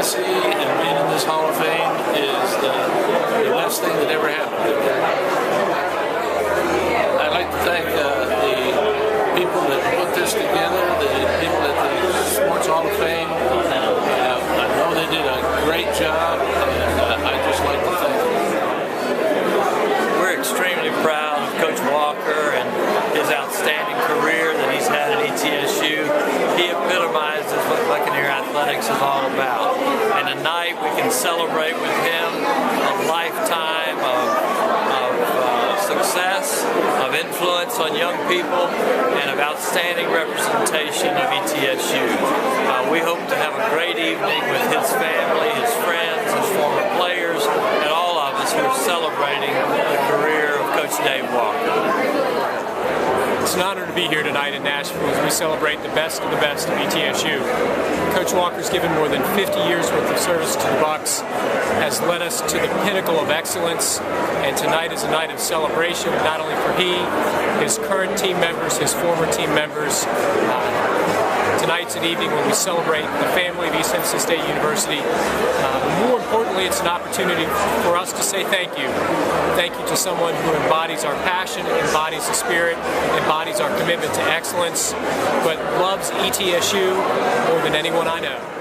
legacy and being in this Hall of Fame is the best thing that ever happened. I'd like to thank the people that put this together, the people at the Sports Hall of Fame. I know they did a great job, and I'd just like to thank them. We're extremely proud of Coach Walker and his outstanding career that he's had at ETSU. He epitomizes what Buccaneer Athletics is all about. And tonight we can celebrate with him a lifetime of success, of influence on young people, and of outstanding representation of ETSU. We hope to have a great evening with his family, his friends, his former players, and all of us who are celebrating the career of Coach Dave Walker. It's an honor to be here tonight in Nashville as we celebrate the best of ETSU. Coach Walker's given more than 50 years worth of service to the Bucs, has led us to the pinnacle of excellence, and tonight is a night of celebration not only for his current team members, his former team members. Tonight's an evening when we celebrate the family of East Tennessee State University. More importantly, it's an opportunity for us to say thank you. Thank you to someone who embodies our passion, embodies the spirit, embodies our commitment to excellence, but loves ETSU more than anyone I know.